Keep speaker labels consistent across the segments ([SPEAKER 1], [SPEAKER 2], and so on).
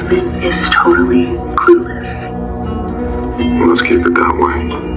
[SPEAKER 1] husband is totally clueless.
[SPEAKER 2] Well, let's keep it that way.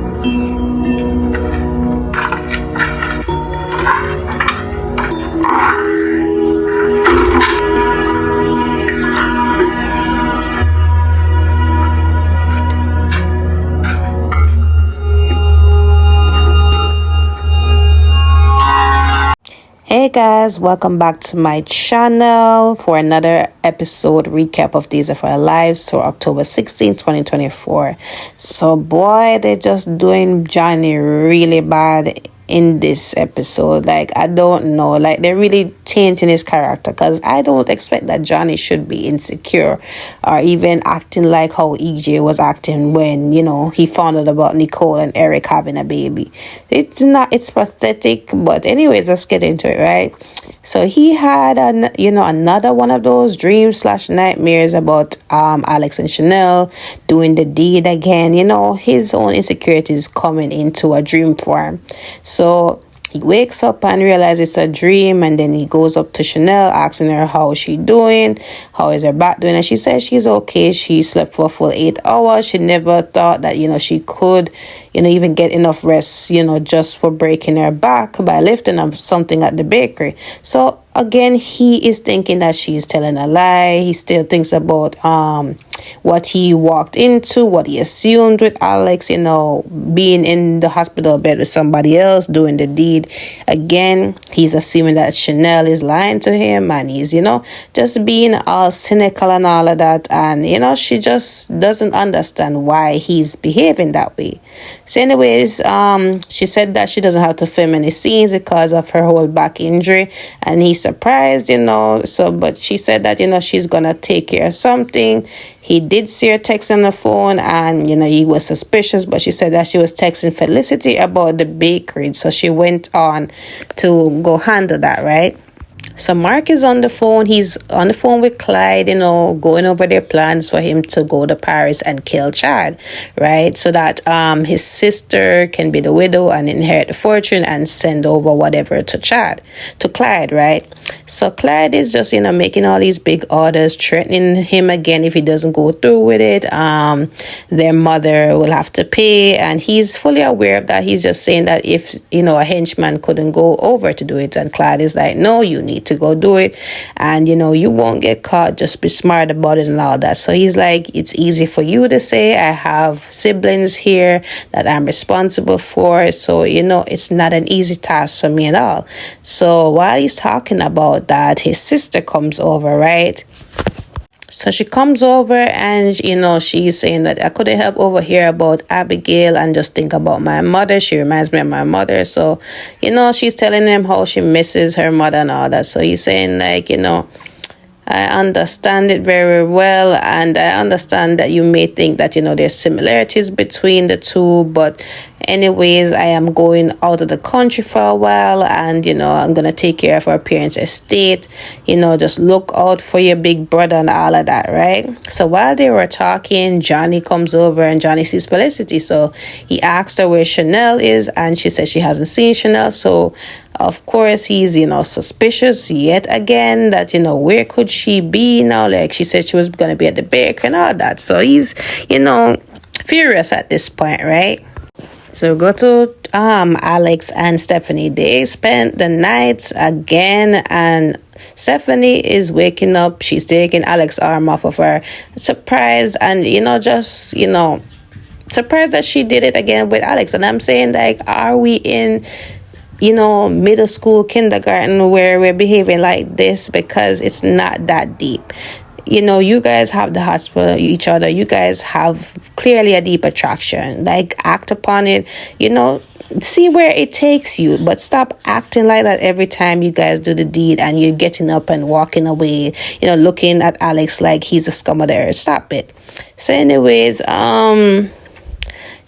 [SPEAKER 3] Hey guys, welcome back to my channel for another episode recap of Daysofourlives for October 16, 2024. So boy, they're just doing Johnny really bad in this episode. Like, I don't know, like they're really changing his character, because I don't expect that Johnny should be insecure or even acting like how EJ was acting when, you know, he found out about Nicole and Eric having a baby. It's pathetic. But anyways, let's get into it, right? So he had another one of those dreams / nightmares about Alex and Chanel doing the deed again. You know, his own insecurities coming into a dream form. So he wakes up and realizes it's a dream, and then he goes up to Chanel, asking her how she doing, how is her back doing, and she says she's okay. She slept for a full 8 hours. She never thought that, you know, she could, you know, even get enough rest, you know, just for breaking her back by lifting up something at the bakery. So again, he is thinking that she's telling a lie. He still thinks about what he walked into, what he assumed with Alex, you know, being in the hospital bed with somebody else doing the deed. Again, he's assuming that Chanel is lying to him, and he's, you know, just being all cynical and all of that. And, you know, she just doesn't understand why he's behaving that way. So anyways, she said that she doesn't have to film any scenes because of her whole back injury, and he's surprised, you know. So, but she said that, you know, she's gonna take care of something. He did see her text on the phone, and, you know, he was suspicious, but she said that she was texting Felicity about the bakery. So she went on to go handle that, right? So Mark is on the phone. He's on the phone with Clyde, you know, going over their plans for him to go to Paris and kill Chad, right? So that his sister can be the widow and inherit the fortune and send over whatever to Clyde, right? So Clyde is just, you know, making all these big orders, threatening him again if he doesn't go through with it. Their mother will have to pay, and he's fully aware of that. He's just saying that if, you know, a henchman couldn't go over to do it, and Clyde is like, no, you need to go do it, and, you know, you won't get caught. Just be smart about it and all that. So he's like, it's easy for you to say, I have siblings here that I'm responsible for, so, you know, it's not an easy task for me at all. So while he's talking about that, his sister comes over, right? So she comes over, and, you know, she's saying that I couldn't help over here about Abigail and just think about my mother. She reminds me of my mother. So, you know, she's telling him how she misses her mother and all that. So he's saying, like, you know, I understand it very well, and I understand that you may think that, you know, there's similarities between the two, but anyways, I am going out of the country for a while, and, you know, I'm gonna take care of our parents' estate. You know, just look out for your big brother and all of that, right? So while they were talking, Johnny comes over, and Johnny sees Felicity. So he asked her where Chanel is, and she said she hasn't seen Chanel. So of course he's, you know, suspicious yet again that, you know, where could she be now? Like, she said she was gonna be at the bakery and all that. So he's, you know, furious at this point, right? So go to Alex and Stephanie. They spent the night again, and Stephanie is waking up. She's taking Alex's arm off of her. Surprised, and, you know, just, you know, surprised that she did it again with Alex. And I'm saying, like, are we in, you know, middle school, kindergarten, where we're behaving like this? Because it's not that deep. You know, you guys have the hearts for each other. You guys have clearly a deep attraction. Like, act upon it, you know, see where it takes you, but stop acting like that every time you guys do the deed and you're getting up and walking away, you know, looking at Alex like he's a scum of the earth. Stop it. So anyways,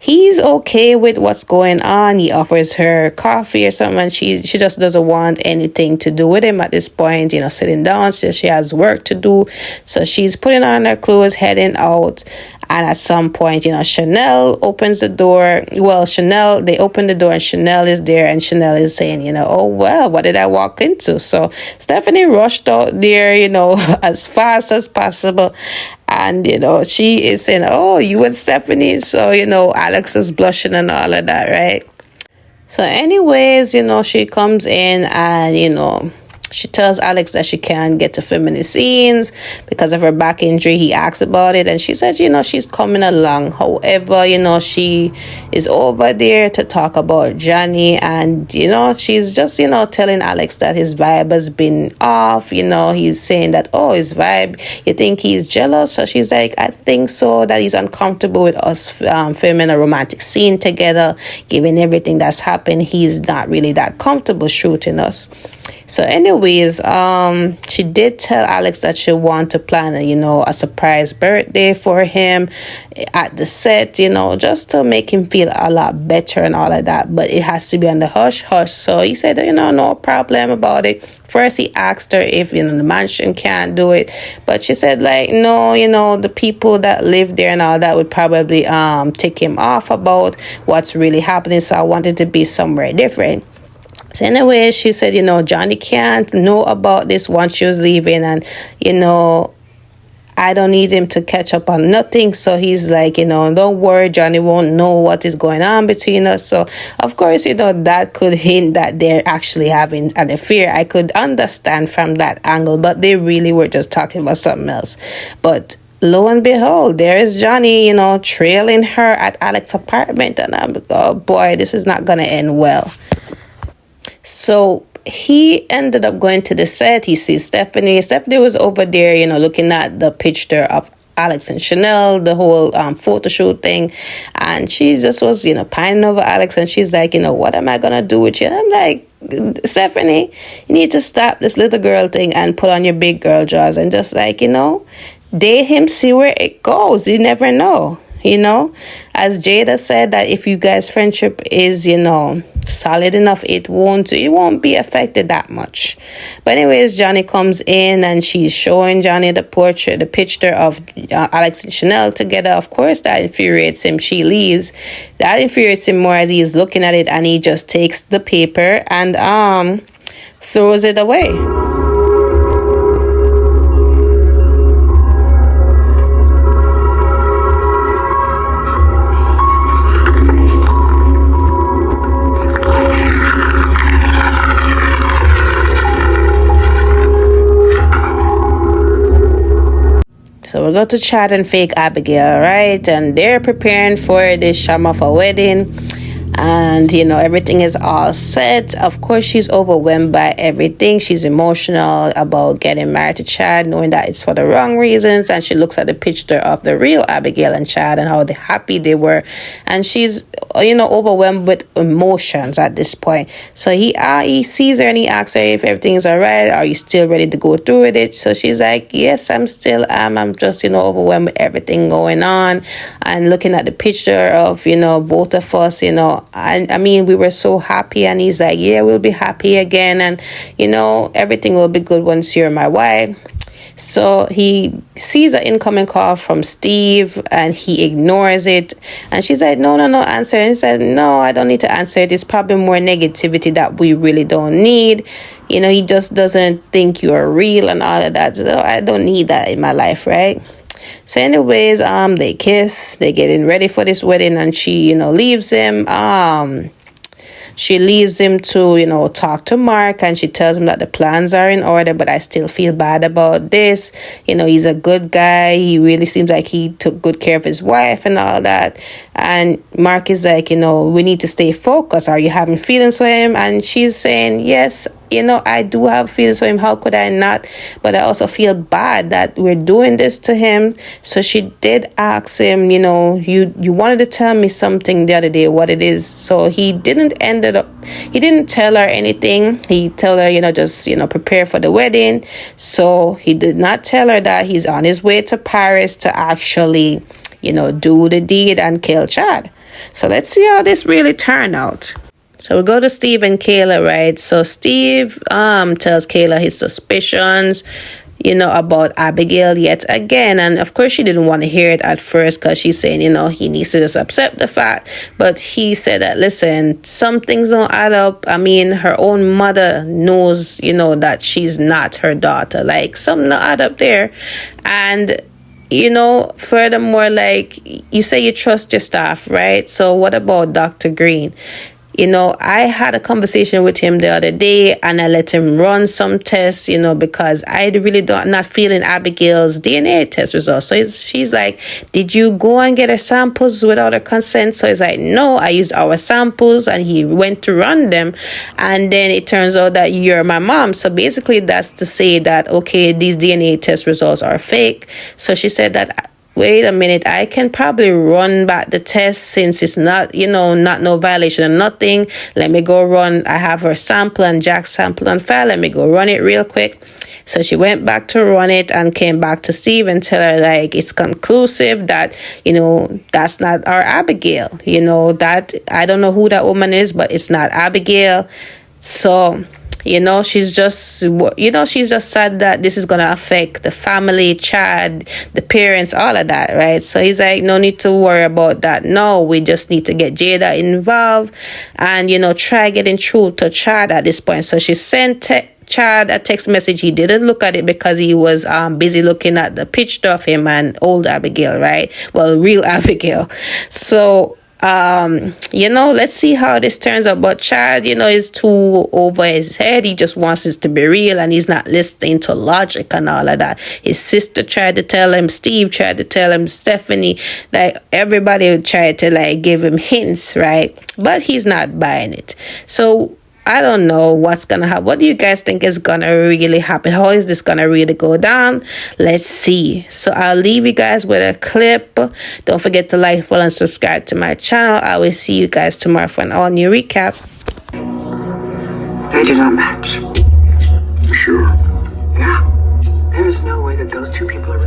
[SPEAKER 3] he's okay with what's going on. He offers her coffee or something, and she just doesn't want anything to do with him at this point, you know, sitting down. She has work to do. So she's putting on her clothes, heading out. And at some point, you know, Chanel opens the door. Well, they open the door, and Chanel is there, and Chanel is saying, you know, oh, well, what did I walk into? So Stephanie rushed out there, you know, as fast as possible. And, she is saying, oh, you and Stephanie. So, Alex is blushing and all of that, right? So anyways, she comes in and, she tells Alex that she can't get to filming the scenes because of her back injury. He asks about it and she said, she's coming along. However, she is over there to talk about Johnny and, she's just, telling Alex that his vibe has been off. He's saying that, oh, his vibe, you think he's jealous? So she's like, I think so, that he's uncomfortable with us filming a romantic scene together. Given everything that's happened, he's not really that comfortable shooting us. So anyways, she did tell Alex that she want to plan a surprise birthday for him at the set, just to make him feel a lot better and all of that. But it has to be on the hush hush. So he said, no problem about it. First, he asked her if, the mansion can't do it. But she said, like, no, the people that live there and all that would probably take him off about what's really happening. So I wanted to be somewhere different. So anyway, she said, Johnny can't know about this once she was leaving. And, I don't need him to catch up on nothing. So he's like, don't worry, Johnny won't know what is going on between us. So, of course, that could hint that they're actually having an affair. I could understand from that angle, but they really were just talking about something else. But lo and behold, there is Johnny, trailing her at Alex's apartment. And I'm like, oh boy, this is not going to end well. So he ended up going to the set. He sees Stephanie. Stephanie was over there, looking at the picture of Alex and Chanel, the whole photo shoot thing. And she just was, pining over Alex. And she's like, what am I going to do with you? And I'm like, Stephanie, you need to stop this little girl thing and put on your big girl drawers and just like, date him, see where it goes. You never know. As Jada said, that if you guys' friendship is, solid enough, it won't be affected that much. But anyways, Johnny comes in and she's showing Johnny the picture of Alex and Chanel together. Of course, that infuriates him. She leaves. That infuriates him more as he's looking at it, and he just takes the paper and throws it away. So we go to Chad and fake Abigail, right? And they're preparing for this Shamafa wedding. And, everything is all set. Of course, she's overwhelmed by everything. She's emotional about getting married to Chad, knowing that it's for the wrong reasons. And she looks at the picture of the real Abigail and Chad and how happy they were. And she's, overwhelmed with emotions at this point. So he sees her and he asks her if everything is all right. Are you still ready to go through with it? So she's like, yes, I'm still am. I'm just, overwhelmed with everything going on. And looking at the picture of, both of us, I mean, we were so happy, and he's like, yeah, we'll be happy again, and everything will be good once you're my wife. So he sees an incoming call from Steve and he ignores it, and she's like, no, answer. And he said, no, I don't need to answer it. It's probably more negativity that we really don't need. He just doesn't think you're real and all of that. So I don't need that in my life, right? So anyways, they kiss, they're getting ready for this wedding, and she, leaves him. She leaves him to, talk to Mark, and she tells him that the plans are in order, but I still feel bad about this. He's a good guy. He really seems like he took good care of his wife and all that. And Mark is like, we need to stay focused. Are you having feelings for him? And she's saying, yes, I do have feelings for him. How could I not? But I also feel bad that we're doing this to him. So she did ask him, you wanted to tell me something the other day, what it is. So he didn't tell her anything. He told her, just, prepare for the wedding. So he did not tell her that he's on his way to Paris to actually, do the deed and kill Chad. So let's see how this really turned out. So we go to Steve and Kayla, right? So Steve tells Kayla his suspicions, about Abigail yet again. And of course, she didn't want to hear it at first because she's saying, he needs to just accept the fact. But he said that, listen, some things don't add up. I mean, her own mother knows, that she's not her daughter. Like, something don't add up there. And furthermore, like you say you trust your staff, right? So what about Dr. Green? I had a conversation with him the other day, and I let him run some tests, because I really not feeling Abigail's DNA test results. So she's like, did you go and get her samples without her consent? So he's like, no, I used our samples, and he went to run them. And then it turns out that you're my mom. So basically that's to say that, okay, these DNA test results are fake. So she said that, wait a minute, I can probably run back the test since it's not, not no violation or nothing. Let me go run. I have her sample and Jack's sample on file. Let me go run it real quick. So she went back to run it and came back to Steve and tell her, like, it's conclusive that, that's not our Abigail. That I don't know who that woman is, but it's not Abigail. So she's just sad that this is going to affect the family, Chad, the parents, all of that, right? So he's like, no need to worry about that. No, we just need to get Jada involved and, try getting through to Chad at this point. So she sent Chad a text message. He didn't look at it because he was busy looking at the picture of him and old Abigail, right? Well, real Abigail. So let's see how this turns out. But Chad, is too over his head. He just wants this to be real, and he's not listening to logic and all of that. His sister tried to tell him, Steve tried to tell him, Stephanie, like everybody tried to like give him hints, right? But he's not buying it. So I don't know what's gonna happen. What do you guys think is gonna really happen? How is this gonna really go down? Let's see. So I'll leave you guys with a clip. Don't forget to like, follow, and subscribe to my channel. I will see you guys tomorrow for an all-new recap.
[SPEAKER 1] They do not match.
[SPEAKER 2] You sure?
[SPEAKER 1] Yeah. There is no way that those two people are